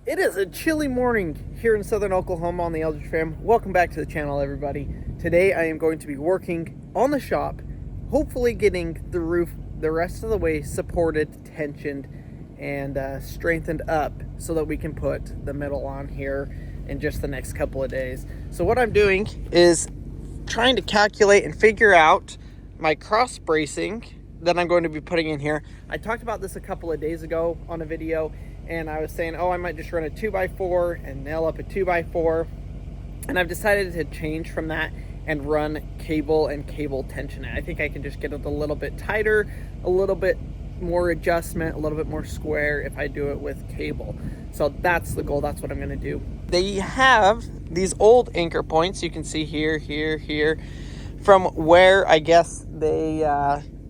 It is a chilly morning here in southern Oklahoma on the Eldredge Fam. Welcome back to the channel, everybody. Today I am going to be working on the shop, hopefully getting the roof the rest of the way supported, tensioned, and strengthened up so that we can put the metal on here in just the next couple of days. So what I'm doing is trying to calculate and figure out my cross bracing that I'm going to be putting in here. I talked about this a couple of days ago on a video, and I was saying, I might just run a 2x4 and nail up a 2x4. And I've decided to change from that and run cable and cable tension. I think I can just get it a little bit tighter, a little bit more adjustment, a little bit more square if I do it with cable. So that's the goal. That's what I'm gonna do. They have these old anchor points. You can see here, here, from where I guess they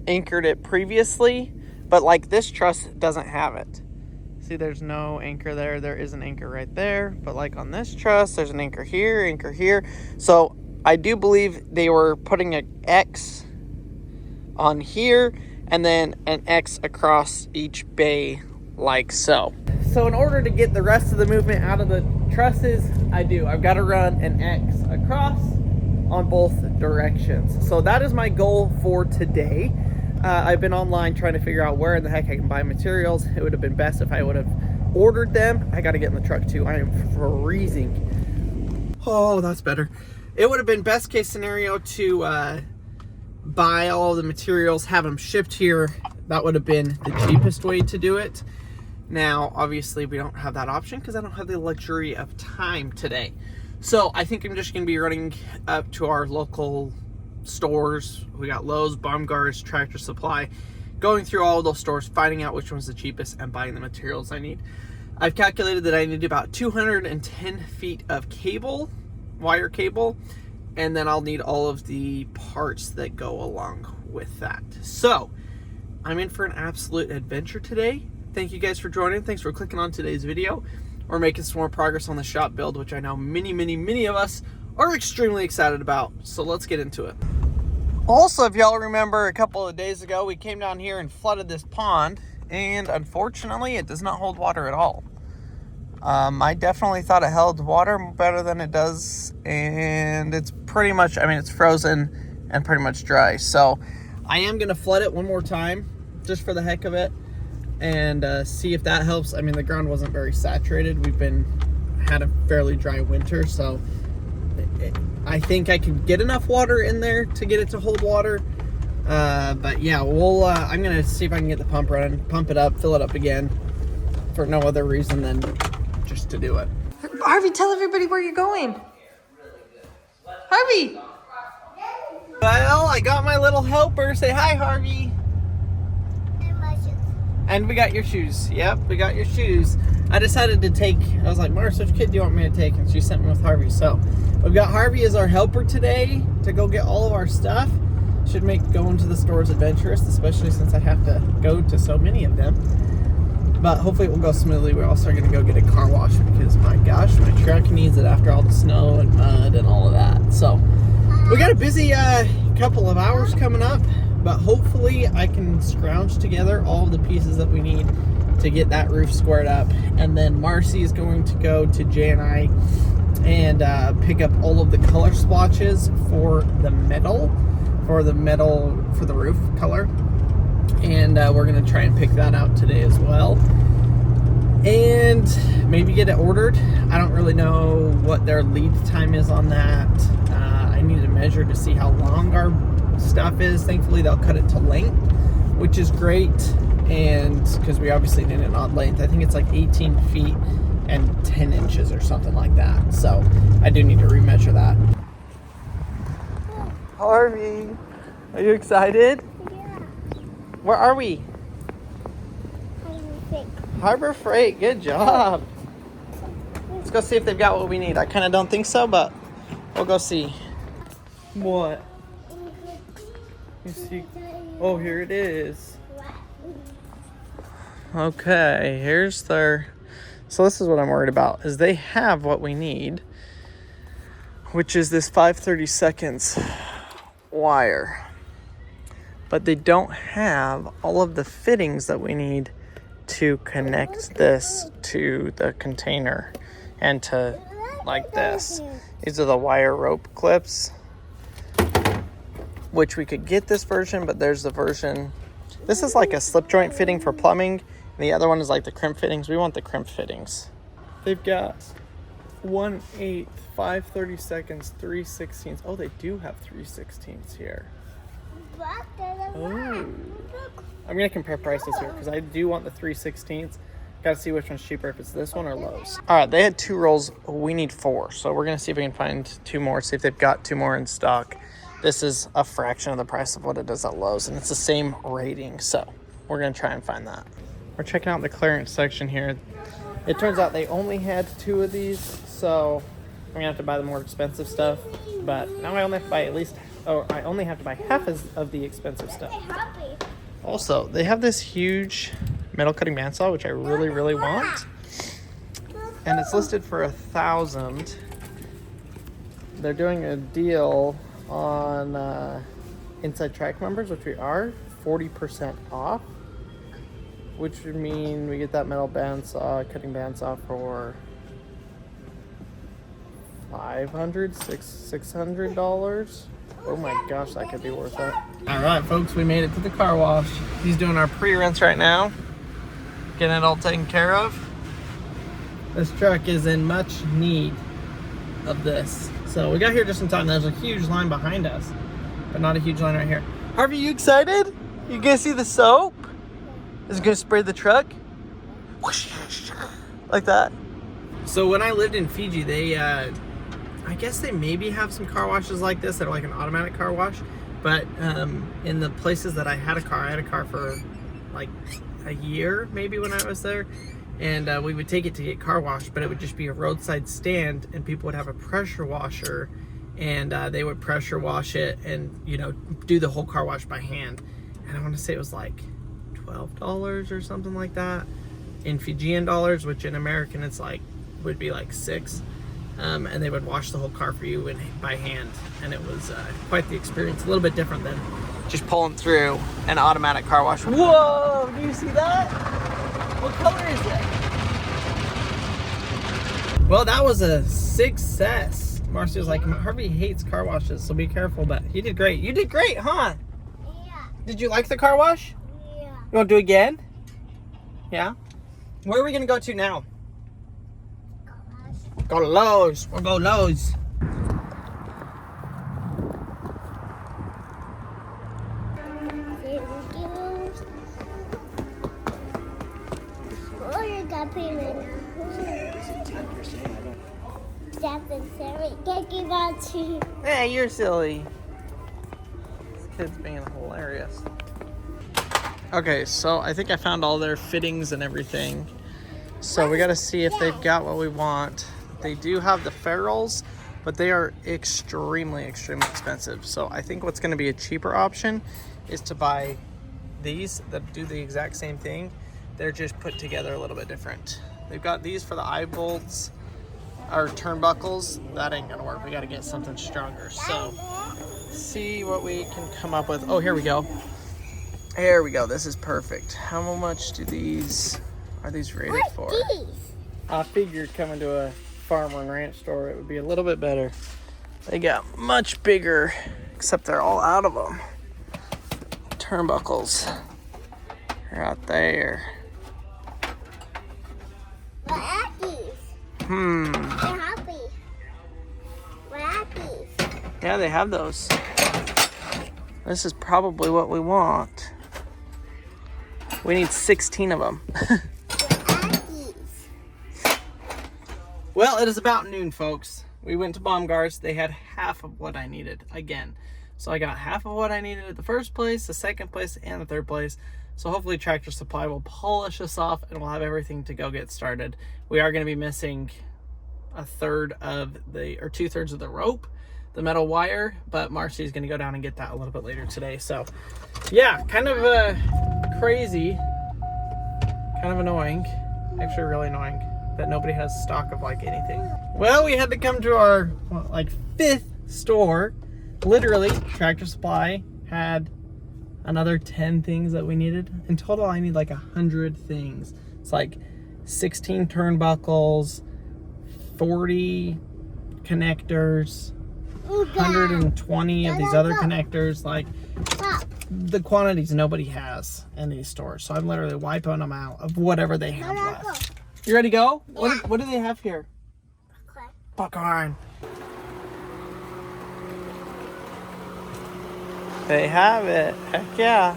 anchored it previously, but like this truss doesn't have it. See, there's no anchor there. There is an anchor right there, but like on this truss, there's an anchor here. So I do believe they were putting an X on here and then an X across each bay like so. So in order to get the rest of the movement out of the trusses, I've got to run an X across on both directions. So that is my goal for today. I've been online trying to figure out where in the heck I can buy materials. It would have been best if I would have ordered them. I got to get in the truck too. I am freezing. Oh, that's better. It would have been best case scenario to buy all the materials, have them shipped here. That would have been the cheapest way to do it. Now, obviously, we don't have that option because I don't have the luxury of time today. So I think I'm just going to be running up to our local stores. We got Lowe's, Baumgart's, Tractor Supply, going through all of those stores, finding out which one's the cheapest and buying the materials I need. I've calculated that I need about 210 feet of cable, wire cable, and then I'll need all of the parts that go along with that. So I'm in for an absolute adventure today. Thank you guys for joining. Thanks for clicking on today's video. We're making some more progress on the shop build, which I know many of us are extremely excited about. So let's get into it. Also, if y'all remember a couple of days ago, we came down here and flooded this pond, and unfortunately it does not hold water at all. I definitely thought it held water better than it does, and it's pretty much, it's frozen and pretty much dry. So I am gonna flood it one more time just for the heck of it and see if that helps. The ground wasn't very saturated. We've had a fairly dry winter, so I think I can get enough water in there to get it to hold water. But yeah, I'm gonna see if I can get the pump running, pump it up, fill it up again for no other reason than just to do it. Harvey, tell everybody where you're going. Harvey! Well, I got my little helper. Say hi, Harvey. And my shoes. And we got your shoes. Yep, we got your shoes. I decided to I was like, Mars, which kid do you want me to take? And she sent me with Harvey. So we've got Harvey as our helper today to go get all of our stuff. Should make going to the stores adventurous, especially since I have to go to so many of them. But hopefully it will go smoothly. We're also going to go get a car wash because, my gosh, my truck needs it after all the snow and mud and all of that. So we got a busy couple of hours coming up, but hopefully I can scrounge together all of the pieces that we need to get that roof squared up. And then Marcy is going to go to J&I and pick up all of the color splotches for the roof color. And we're going to try and pick that out today as well. And maybe get it ordered. I don't really know what their lead time is on that. I need to measure to see how long our stuff is. Thankfully, they'll cut it to length, which is great. And because we obviously need an odd length. I think it's like 18 feet and 10 inches or something like that. So I do need to remeasure that. Harvey, are you excited? Where are we? Harbor Freight. Good job. Let's go see if they've got what we need. I kind of don't think so, but we'll go see. What? You see? Oh, here it is. Okay, here's their... So this is what I'm worried about, is they have what we need, which is this 5/32 wire. But they don't have all of the fittings that we need to connect this to the container and to like this. These are the wire rope clips, which we could get this version, but there's the version. This is like a slip joint fitting for plumbing, and the other one is like the crimp fittings. We want the crimp fittings. They've got 1/8, 5/32, 3/16. Oh, they do have 3/16 here. Oh. I'm gonna compare prices here because I do want the 3/16. Gotta see which one's cheaper, if it's this one or Lowe's. All right, they had 2 rolls. We need 4, so we're gonna see if we can find 2 more. See if they've got 2 more in stock. This is a fraction of the price of what it is at Lowe's, and it's the same rating, so we're gonna try and find that. We're checking out the clearance section here. It turns out they only had 2 of these, so I'm gonna have to buy the more expensive stuff. But now I only have to buy I only have to buy half of the expensive stuff. Also, they have this huge metal cutting bandsaw, which I really, really want. And it's listed for $1,000. They're doing a deal on Inside Track members, which we are, 40% off. Which would mean we get that metal bandsaw, cutting bandsaw for $600. Oh my gosh, that could be worth it. All right, folks, we made it to the car wash. He's doing our pre-rinse right now, getting it all taken care of. This truck is in much need of this. So we got here just in time. There's a huge line behind us, but not a huge line right here. Harvey, you excited? You gonna see the soap? Is it gonna spray the truck? Whoosh, like that. So when I lived in Fiji, they, I guess they maybe have some car washes like this that are like an automatic car wash. But in the places that I had a car for like a year maybe when I was there. And we would take it to get car washed, but it would just be a roadside stand, and people would have a pressure washer, and they would pressure wash it and, you know, do the whole car wash by hand. And I want to say it was like $12 or something like that in Fijian dollars, which in American it's like would be like $6. And they would wash the whole car for you by hand, and it was quite the experience. A little bit different than just pulling through an automatic car wash. Whoa! Do you see that? What color is it? Well, that was a success. Marcy was like, Harvey hates car washes, so be careful, but he did great. You did great, huh? Yeah. Did you like the car wash? Yeah. You want to do it again? Yeah? Where are we going to go to now? Go to Lowe's. We'll go Lowe's. Oh, you got payment. That's a silly. Can't give out to. Hey, you're silly. This kid's being hilarious. Okay, so I think I found all their fittings and everything. So we got to see if they've got what we want. They do have the ferrules, but they are extremely, extremely expensive. So I think what's going to be a cheaper option is to buy these that do the exact same thing. They're just put together a little bit different. They've got these for the eye bolts or turnbuckles. That ain't gonna work. We got to get something stronger. So see what we can come up with. Oh, here we go. Here we go. This is perfect. How much do these are these rated for? I figured coming to a farmer and ranch store it would be a little bit better. They got much bigger, except they're all out of them. Turnbuckles are out there. What are these? They're happy. What are these? Yeah, they have those. This is probably what we want. We need 16 of them. What are these? Well, it is about noon, folks. We went to Baumgart's. They had half of what I needed again. So I got half of what I needed at the first place, the second place, and the third place. So hopefully Tractor Supply will polish us off and we'll have everything to go get started. We are going to be missing a third of the, or 2/3 of the rope, the metal wire, but Marcy's going to go down and get that a little bit later today. So yeah, kind of crazy, kind of annoying, actually really annoying that nobody has stock of like anything. Well, we had to come to our like 5th store. Literally, Tractor Supply had another 10 things that we needed. In total, I need like 100 things. It's like 16 turnbuckles, 40 connectors, 120 of these other connectors. Like, the quantities nobody has in these stores. So I'm literally wiping them out of whatever they have left. You ready to go? Yeah. What do they have here? Popcorn. They have it. Heck yeah.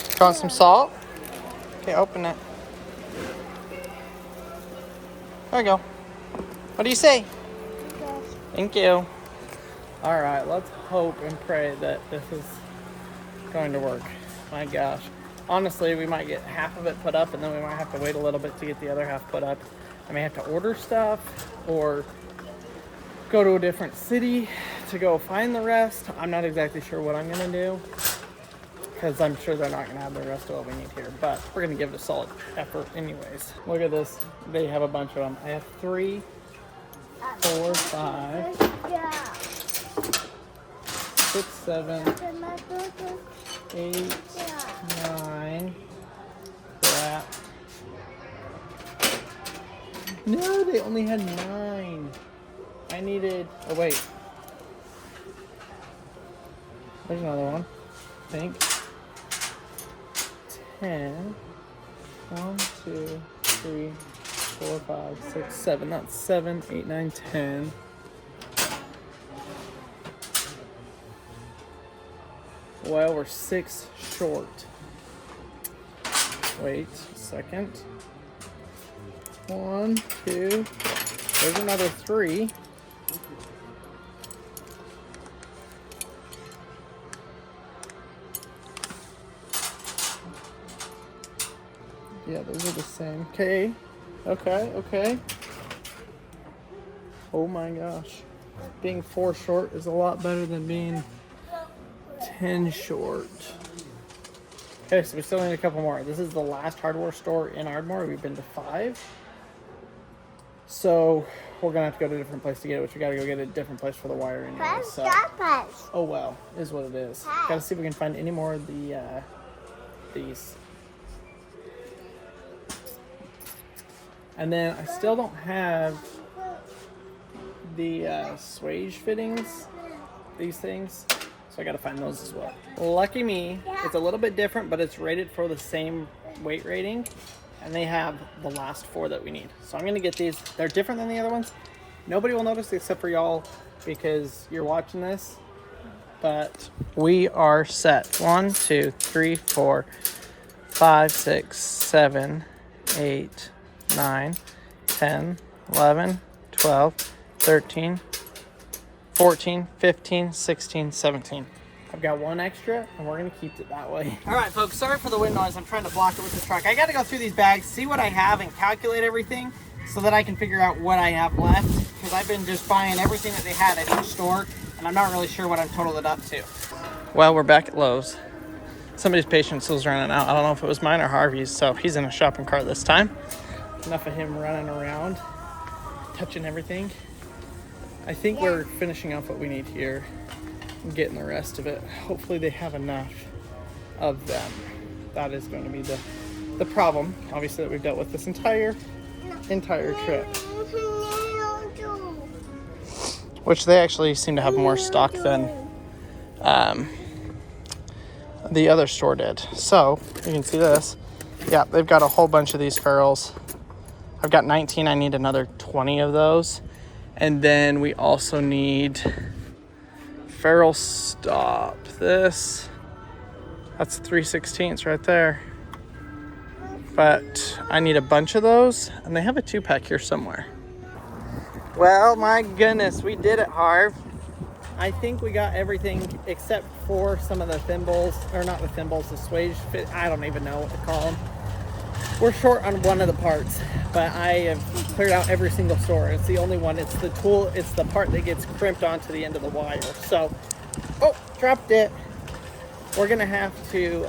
You want some salt? Okay, open it. There you go. What do you say? Thank you. All right, let's hope and pray that this is going to work. My gosh. Honestly, we might get half of it put up, and then we might have to wait a little bit to get the other half put up. I may have to order stuff or go to a different city to go find the rest. I'm not exactly sure what I'm going to do, because I'm sure they're not going to have the rest of what we need here. But we're going to give it a solid effort anyways. Look at this. They have a bunch of them. I have 3, 4, 5, 6, 7, 8, 9. Crap. No, they only had 9. I needed... Oh, wait. There's another one. I think. 10. 1, 2, 3, 4, 5, 6, 7. That's 7, 8, 9, 10. Well, we're 6 short. Wait a second. 1, 2. There's another 3. Yeah, those are the same. Okay. Okay. Oh my gosh. Being 4 short is a lot better than being 10 short. Okay, so we still need a couple more. This is the last hardware store in Ardmore. We've been to 5. So we're gonna have to go to a different place to get it, which we gotta go get a different place for the wire anyway. So. Oh well, is what it is. Gotta see if we can find any more of these. And then I still don't have the swage fittings, these things. So I gotta find those as well. Lucky me, it's a little bit different, but it's rated for the same weight rating. And they have the last 4 that we need. So I'm gonna get these. They're different than the other ones. Nobody will notice except for y'all because you're watching this. But we are set. 1, 2, 3, 4, 5, 6, 7, 8, 9, 10, 11, 12, 13, 14, 15, 16, 17. I've got 1 extra, and we're going to keep it that way. All right, folks, sorry for the wind noise. I'm trying to block it with the truck. I got to go through these bags, see what I have, and calculate everything so that I can figure out what I have left, because I've been just buying everything that they had at each store, and I'm not really sure what I've totaled it up to. Well, we're back at Lowe's. Somebody's patience was running out. I don't know if it was mine or Harvey's, so he's in a shopping cart this time. Enough of him running around, touching everything. I think we're finishing off what we need here and getting the rest of it. Hopefully they have enough of them. That is going to be the problem, obviously, that we've dealt with this entire trip. Which they actually seem to have more stock than the other store did. So, you can see this. Yeah, they've got a whole bunch of these ferrules. I've got 19. I need another 20 of those. And then we also need ferrule stop. That's 3/16 right there. But I need a bunch of those, and they have a 2-pack here somewhere. Well, my goodness, we did it, Harv. I think we got everything except for some of the thimbles, or not the thimbles, the swage fit. I don't even know what to call them. We're short on one of the parts, but I have cleared out every single store. It's the only one. It's the tool. It's the part that gets crimped onto the end of the wire. So, oh, dropped it. We're gonna have to.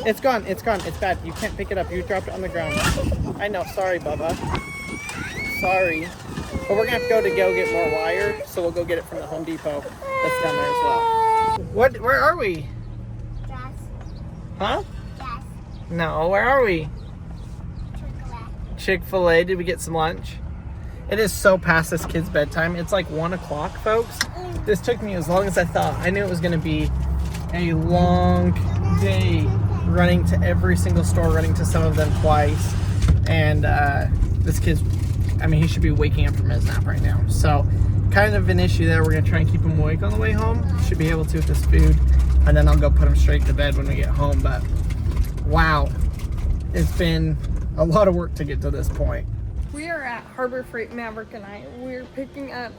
It's gone. It's gone. It's bad. You can't pick it up. You dropped it on the ground. I know. Sorry, Bubba. Sorry. But we're gonna have to go get more wire. So we'll go get it from the Home Depot. That's down there as well. What? Where are we? Yes. Huh? Yes. No, where are we? Chocolate. Chick-fil-A. Did we get some lunch? It is so past this kid's bedtime. It's like 1 o'clock, folks. This took me as long as I thought. I knew it was going to be a long day running to every single store, running to some of them twice. And this kid's, I mean, he should be waking up from his nap right now. So kind of an issue there. We're going to try and keep him awake on the way home. Should be able to with this food. And then I'll go put him straight to bed when we get home. But wow, it's been a lot of work to get to this point. We are at Harbor Freight, Maverick and I. We're picking up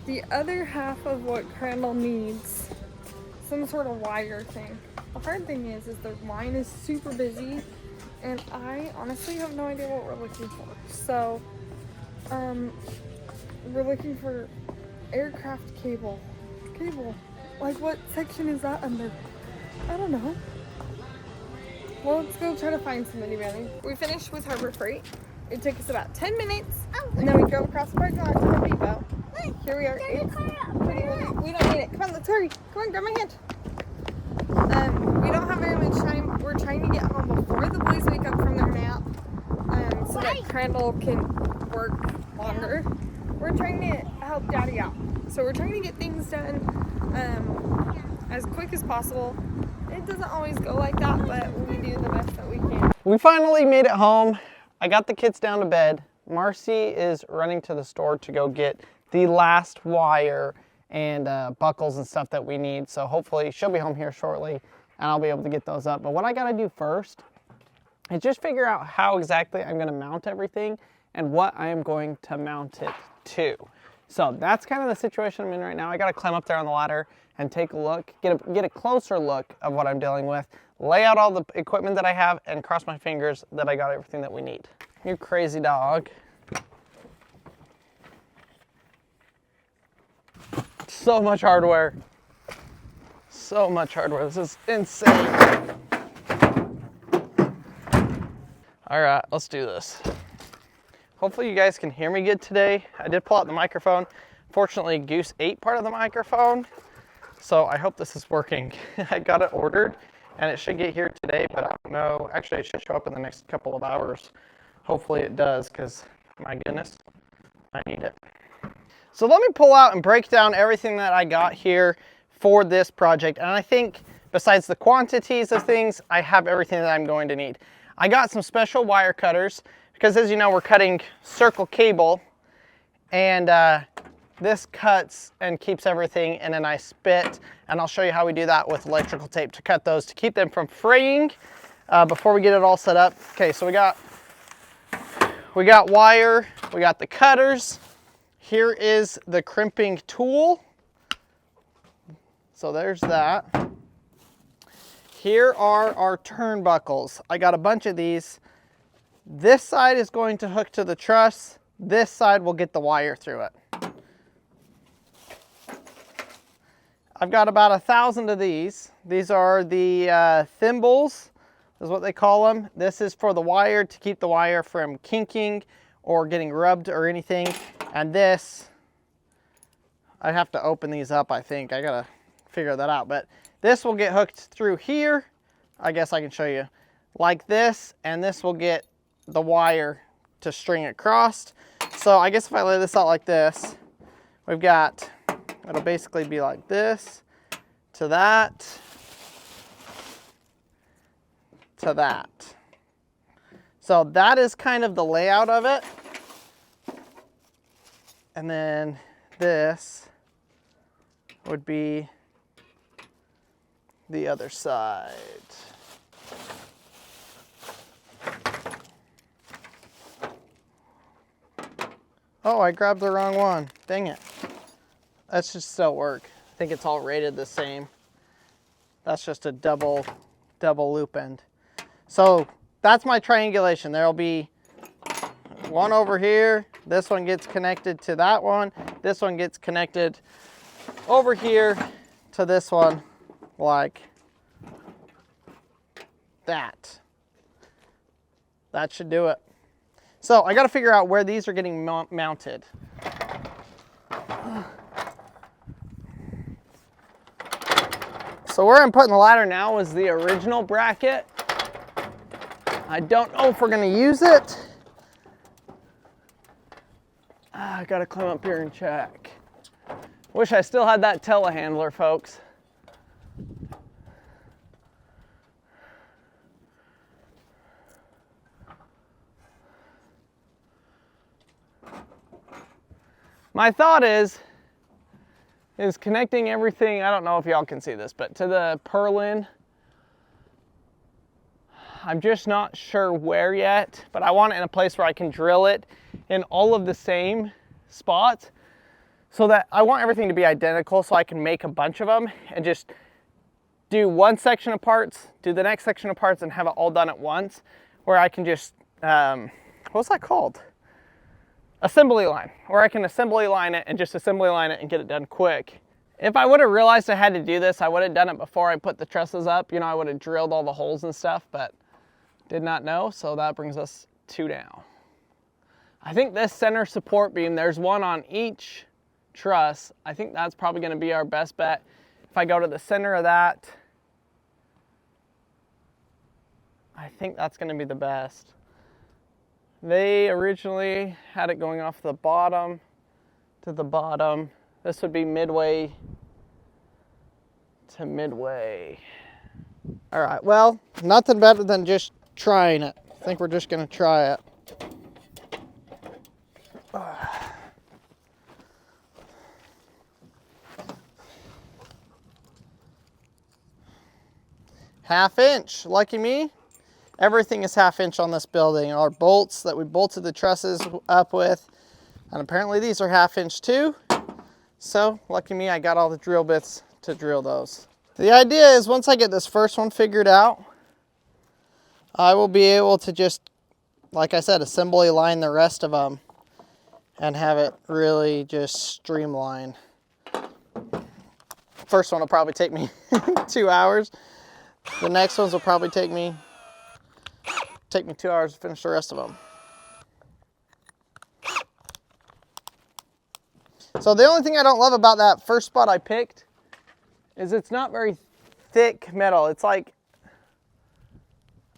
the other half of what Crandall needs. Some sort of wire thing. The hard thing is the line is super busy and I honestly have no idea what we're looking for. So, we're looking for aircraft cable. Like what section is that under? I don't know. Well, let's go try to find somebody, Manny. We finished with Harbor Freight. It took us about 10 minutes, and then we drove across the parking lot to Home Depot. Here we are. It's pretty late. We don't need it. Come on, let's hurry. Come on, grab my hand. We don't have very much time. We're trying to get home before the boys wake up from their nap, so that Crandall can work longer. We're trying to help Daddy out. So we're trying to get things done as quick as possible. It doesn't always go like that, but we do the best that we can. We finally made it home. I got the kids down to bed. Marcy is running to the store to go get the last wire and buckles and stuff that we need. So hopefully she'll be home here shortly and I'll be able to get those up. But what I gotta do first is just figure out how exactly I'm gonna mount everything and what I am going to mount it to. So that's kind of the situation I'm in right now. I gotta climb up there on the ladder and take a look, get a closer look of what I'm dealing with, lay out all the equipment that I have, and cross my fingers that I got everything that we need. You crazy dog. So much hardware. So much hardware. This is insane. All right, let's do this. Hopefully you guys can hear me good today. I did pull out the microphone. Fortunately, Goose ate part of the microphone, so I hope this is working. I got it ordered, and it should get here today, but I don't know. Actually, it should show up in the next couple of hours. Hopefully it does, because my goodness, I need it. So let me pull out and break down everything that I got here for this project. And I think besides the quantities of things, I have everything that I'm going to need. I got some special wire cutters because, as you know, we're cutting circle cable, and this cuts and keeps everything in a nice bit. And I'll show you how we do that with electrical tape to cut those to keep them from fraying before we get it all set up. Okay, so we got wire, we got the cutters. Here is the crimping tool. So there's that. Here are our turnbuckles. I got a bunch of these. This side is going to hook to the truss. This side will get the wire through it. I've got about 1,000 of these. These are the thimbles, is what they call them. This is for the wire, to keep the wire from kinking or getting rubbed or anything. And this, I have to open these up, I think. I gotta figure that out. But this will get hooked through here. I guess I can show you like this, and this will get the wire to string across. So I guess if I lay this out like this, we've got, it'll basically be like this, to that, to that. So that is kind of the layout of it. And then this would be the other side. Oh, I grabbed the wrong one. Dang it. That should still work. I think it's all rated the same. That's just a double loop end. So that's my triangulation. There'll be one over here. This one gets connected to that one. This one gets connected over here to this one, like that. That should do it. So I got to figure out where these are getting mounted. So where I'm putting the ladder now is the original bracket. I don't know if we're gonna use it. I gotta climb up here and check. Wish I still had that telehandler, folks. My thought is connecting everything, I don't know if y'all can see this, but to the purlin. I'm just not sure where yet, but I want it in a place where I can drill it in all of the same spots so that I want everything to be identical so I can make a bunch of them and just do one section of parts, do the next section of parts, and have it all done at once, where I can just, what's that called? Assembly line, or I can assembly line it and just assembly line it and get it done quick. If I would have realized I had to do this, I would have done it before I put the trusses up. You know, I would have drilled all the holes and stuff, but did not know, so that brings us 2 down. I think this center support beam, there's one on each truss. I think that's probably gonna be our best bet. If I go to the center of that, I think that's gonna be the best. They originally had it going off the bottom to the bottom. This would be midway to midway. All right, well, nothing better than just trying it. I think we're just gonna try it. Half inch, lucky me. Everything is half inch on this building. Our bolts that we bolted the trusses up with, and apparently these are half inch too. So lucky me, I got all the drill bits to drill those. The idea is once I get this first one figured out, I will be able to just, like I said, assembly line the rest of them and have it really just streamline. First one will probably take me 2 hours. The next ones will probably take me 2 hours to finish the rest of them. So the only thing I don't love about that first spot I picked is it's not very thick metal. It's like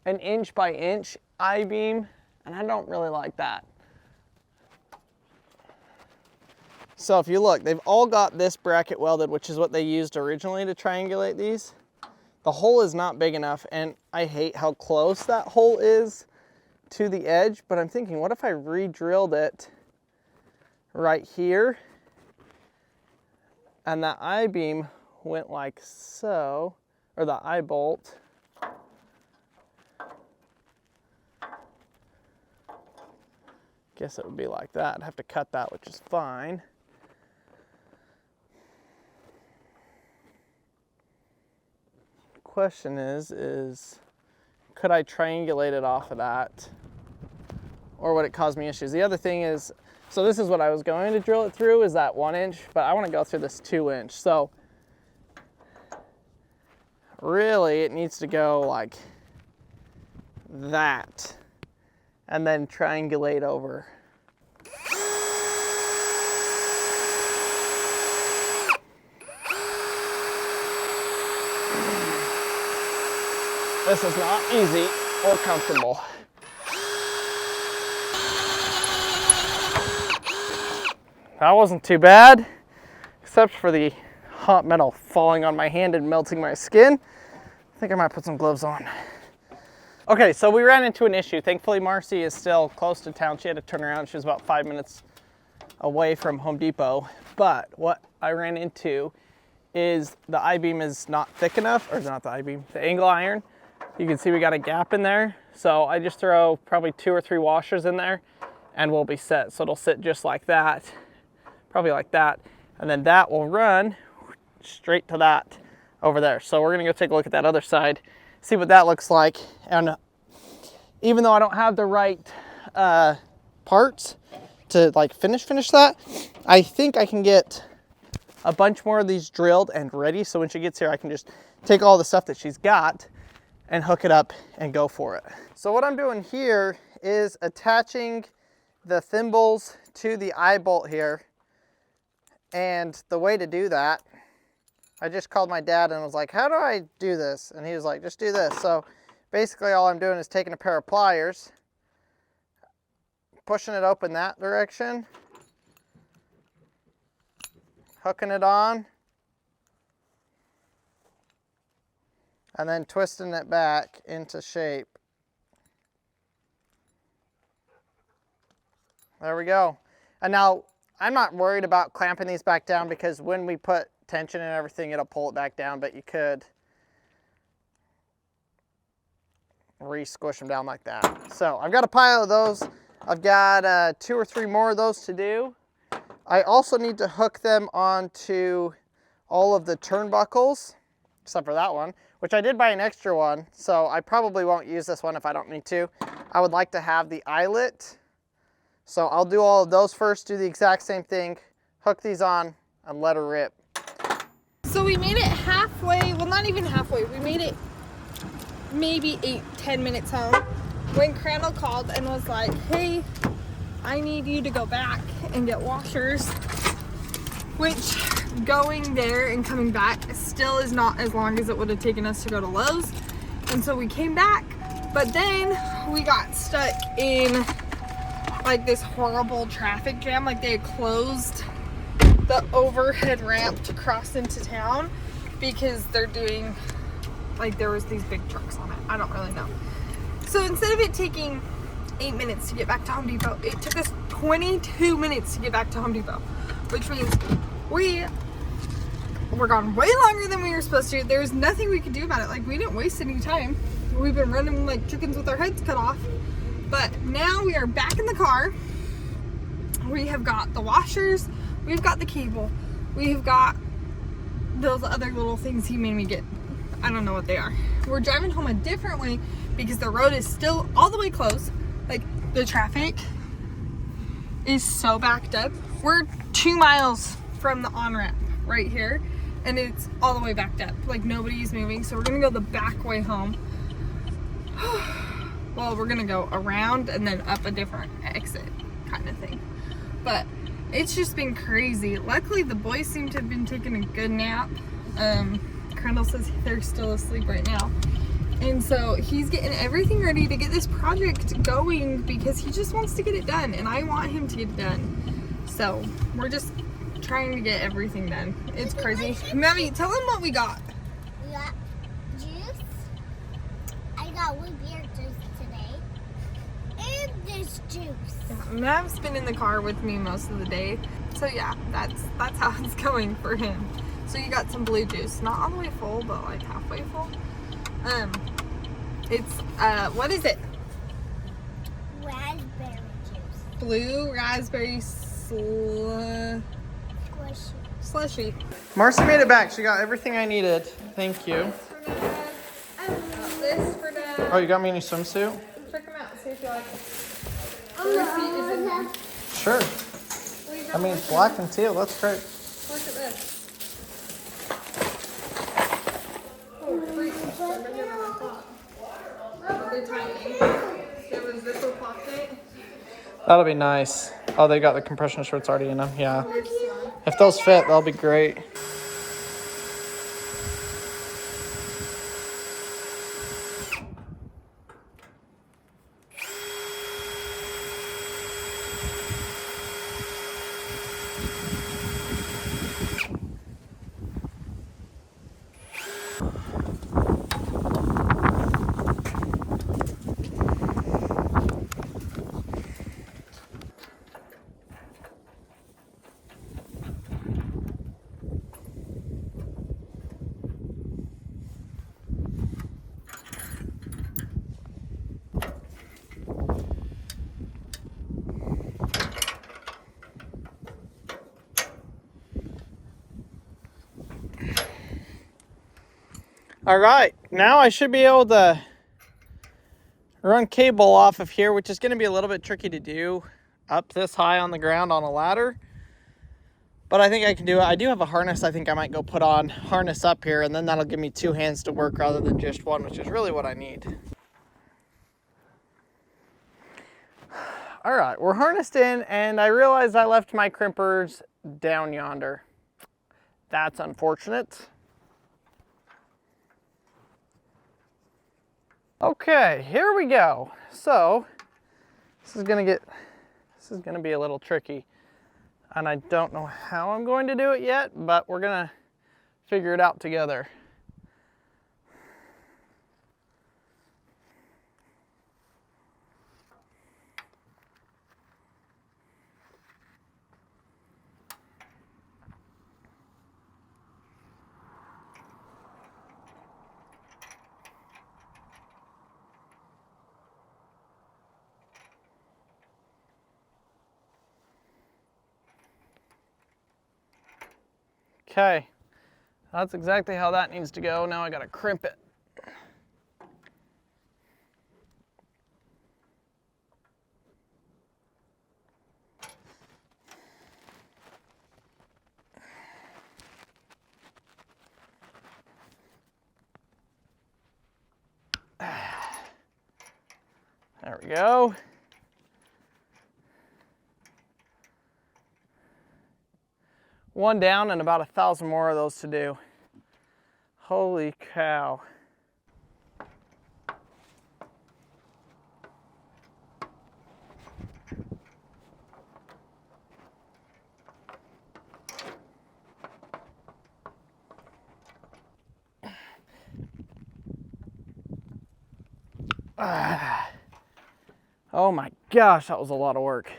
an inch by inch I-beam, and I don't really like that. So if you look, they've all got this bracket welded, which is what they used originally to triangulate these. The hole is not big enough, and I hate how close that hole is to the edge, but I'm thinking, what if I re-drilled it right here, and that I-beam went like so, or the I-bolt. Guess it would be like that. I'd have to cut that, which is fine. Question is could I triangulate it off of that, or would it cause me issues? The other thing is, so this is what I was going to drill it through, is that 1 inch, but I want to go through this 2 inch. So really it needs to go like that and then triangulate over. This is not easy or comfortable. That wasn't too bad, except for the hot metal falling on my hand and melting my skin. I think I might put some gloves on. Okay, so we ran into an issue. Thankfully, Marcy is still close to town. She had to turn around. She was about 5 minutes away from Home Depot. But what I ran into is the I-beam is not thick enough, or not the I-beam, the angle iron. You can see we got a gap in there. So I just throw probably 2 or 3 washers in there and we'll be set. So it'll sit just like that, probably like that. And then that will run straight to that over there. So we're gonna go take a look at that other side, see what that looks like. And even though I don't have the right parts to like finish that, I think I can get a bunch more of these drilled and ready. So when she gets here, I can just take all the stuff that she's got and hook it up and go for it. So what I'm doing here is attaching the thimbles to the eye bolt here. And the way to do that I just called my dad and was like, how do I do this? And he was like, just do this. So basically all I'm doing is taking a pair of pliers, pushing it open that direction, hooking it on, and then twisting it back into shape. There we go. And now I'm not worried about clamping these back down because when we put tension and everything, it'll pull it back down, but you could re-squish them down like that. So I've got a pile of those. I've got 2 or 3 more of those to do. I also need to hook them onto all of the turnbuckles, except for that one, which I did buy an extra one, so I probably won't use this one if I don't need to. I would like to have the eyelet, so I'll do all of those first, do the exact same thing, hook these on, and let her rip. So we made it halfway, well not even halfway, we made it maybe 8-10 minutes home when Crandall called and was like, hey, I need you to go back and get washers, which going there and coming back still is not as long as it would have taken us to go to Lowe's. And so we came back, but then we got stuck in like this horrible traffic jam. Like they had closed the overhead ramp to cross into town because they're doing, like there was these big trucks on it. I don't really know. So instead of it taking 8 minutes to get back to Home Depot, it took us 22 minutes to get back to Home Depot, which means we were gone way longer than we were supposed to. There was nothing we could do about it. Like we didn't waste any time. We've been running like chickens with our heads cut off. But now we are back in the car. We have got the washers, we've got the cable, we've got those other little things he made me get. I don't know what they are. We're driving home a different way because the road is still all the way closed. Like the traffic is so backed up. We're 2 miles from the on-ramp right here and it's all the way backed up. Like nobody's moving. So we're gonna go the back way home. Well, we're gonna go around and then up a different exit kind of thing. But it's just been crazy. Luckily the boys seem to have been taking a good nap. Crandall says they're still asleep right now. And so he's getting everything ready to get this project going because he just wants to get it done and I want him to get it done. So we're just trying to get everything done. It's crazy. Mammy, tell him what we got. We got juice. I got root beer juice today. And there's juice. Yeah, Mav's been in the car with me most of the day. So yeah, that's how it's going for him. So you got some blue juice. Not all the way full, but like halfway full. It's, what is it? Raspberry juice. Blue raspberry slushy. Marcy made it back. She got everything I needed. Thank you. This for Dad. Oh, you got me a new swimsuit? Check them out. See if you like them. The receipt is in here. Sure. I mean, black and teal. That's great. Look at this. Oh, freak. They're bigger than I thought. But they're tiny. There was this little pocket. That'll be nice. Oh, they got the compression shorts already in them. Yeah. If those fit, that'll be great. All right, now I should be able to run cable off of here, which is going to be a little bit tricky to do up this high on the ground on a ladder. But I think I can do it. I do have a harness I think I might go put on, harness up here, and then that'll give me 2 hands to work rather than just one, which is really what I need. All right, we're harnessed in, and I realized I left my crimpers down yonder. That's unfortunate. Okay, here we go. So this is gonna be a little tricky, and I don't know how I'm going to do it yet, but we're gonna figure it out together. Okay, that's exactly how that needs to go. Now I gotta crimp it. There we go. One down and about 1,000 more of those to do. Holy cow. Oh my gosh, that was a lot of work.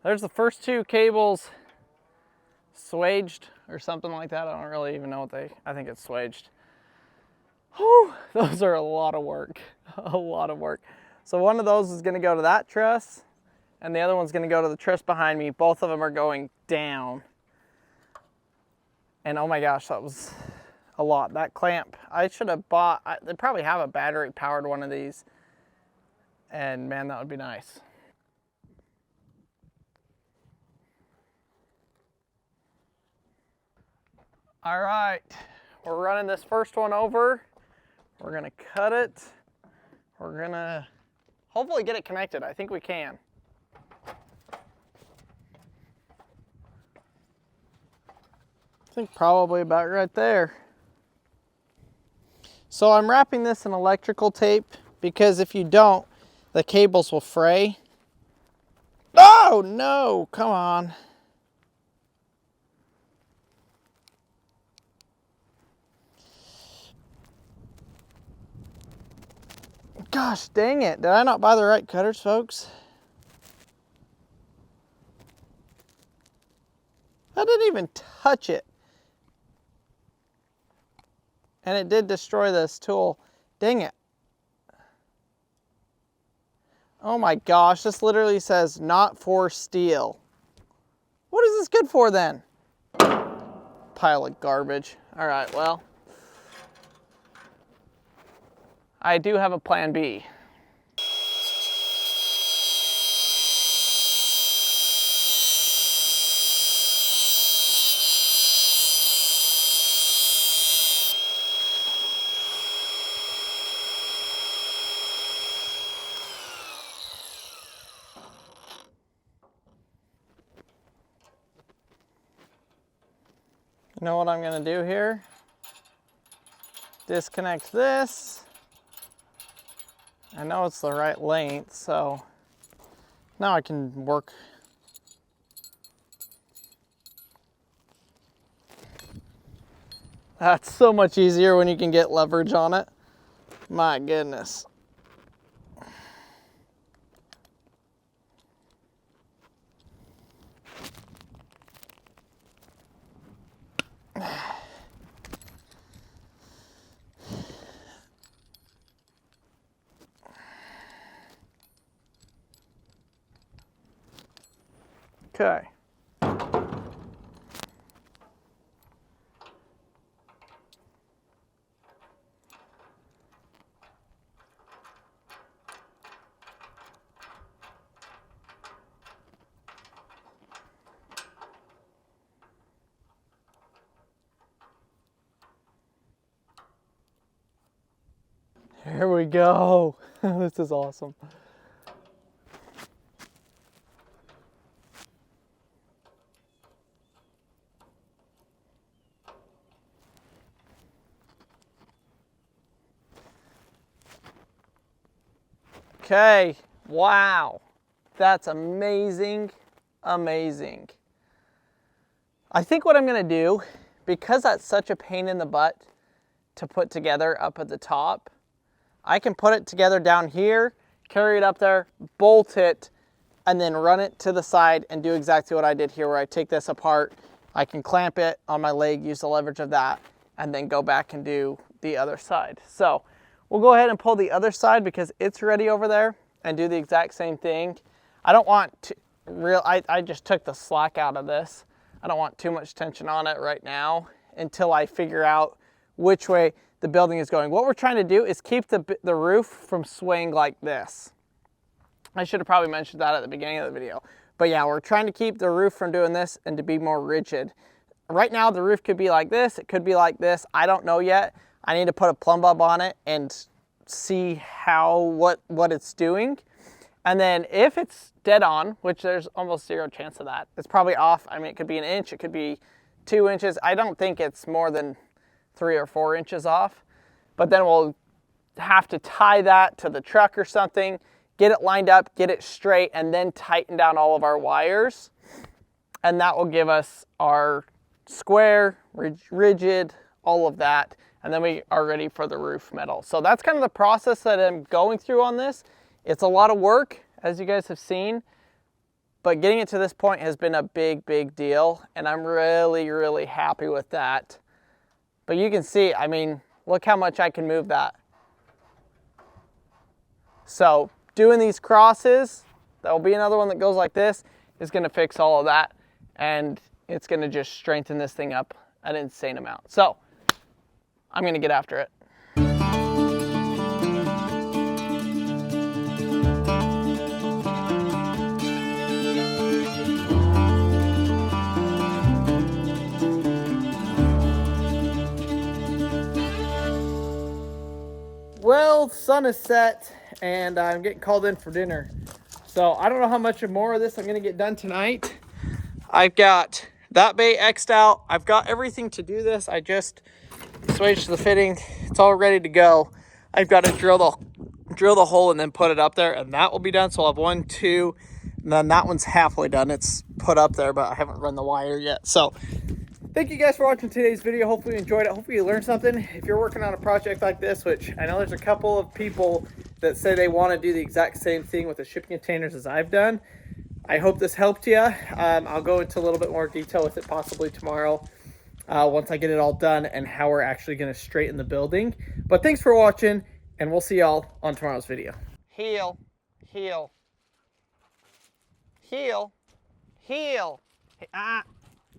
There's the first two cables swaged or something like that. I don't really even know what I think it's swaged. Whew, those are a lot of work, a lot of work. So one of those is gonna go to that truss and the other one's gonna go to the truss behind me. Both of them are going down. And oh my gosh, that was a lot. That clamp, I should have bought, they probably have a battery powered one of these. And man, that would be nice. All right, we're running this first one over. We're gonna cut it. We're gonna hopefully get it connected. I think we can. I think probably about right there. So I'm wrapping this in electrical tape because if you don't, the cables will fray. Oh no, come on. Gosh dang it, did I not buy the right cutters, folks? I didn't even touch it. And it did destroy this tool. Dang it. Oh my gosh, this literally says not for steel. What is this good for then? Pile of garbage. All right, well, I do have a plan B. You know what I'm gonna do here? Disconnect this. I know it's the right length, so now I can work. That's so much easier when you can get leverage on it. My goodness. Okay. Here we go. This is awesome. Okay, wow. That's amazing, amazing. I think what I'm gonna do, because that's such a pain in the butt to put together up at the top, I can put it together down here, carry it up there, bolt it, and then run it to the side and do exactly what I did here, where I take this apart, I can clamp it on my leg, use the leverage of that, and then go back and do the other side. So we'll go ahead and pull the other side because it's ready over there, and do the exact same thing. I don't want to I just took the slack out of this. I don't want too much tension on it right now until I figure out which way the building is going. What we're trying to do is keep the roof from swaying like this. I should have probably mentioned that at the beginning of the video. But yeah, we're trying to keep the roof from doing this and to be more rigid. Right now, the roof could be like this. It could be like this. I don't know yet. I need to put a plumb bob on it and see what it's doing. And then if it's dead on, which there's almost zero chance of that, it's probably off. I mean, it could be an inch, it could be 2 inches. I don't think it's more than 3 or 4 inches off. But then we'll have to tie that to the truck or something, get it lined up, get it straight, and then tighten down all of our wires. And that will give us our square, rigid, all of that. And then we are ready for the roof metal. So that's kind of the process that I'm going through on this. It's a lot of work, as you guys have seen, but getting it to this point has been a big, big deal. And I'm really, really happy with that. But you can see, I mean, look how much I can move that. So doing these crosses, that will be another one that goes like this, is gonna fix all of that. And it's gonna just strengthen this thing up an insane amount. So I'm gonna get after it. Well, the sun is set and I'm getting called in for dinner. So I don't know how much more of this I'm gonna get done tonight. I've got that bay X'd out. I've got everything to do this. I just switched the fitting. It's all ready to go. I've got to drill the hole and then put it up there, and that will be done. So I'll have 1, 2, and then that one's halfway done. It's put up there, but I haven't run the wire yet. So thank you guys for watching today's video. Hopefully you enjoyed it. Hopefully you learned something. If you're working on a project like this, which I know there's a couple of people that say they want to do the exact same thing with the shipping containers as I've done, I hope this helped you. I'll go into a little bit more detail with it possibly tomorrow once I get it all done and how we're actually going to straighten the building. But thanks for watching, and we'll see y'all on tomorrow's video. Heel, heel, heel, heel,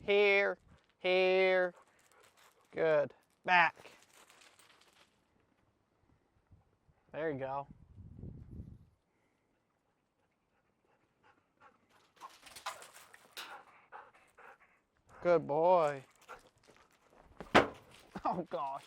here, here, good, back. There you go. Good boy. Oh gosh.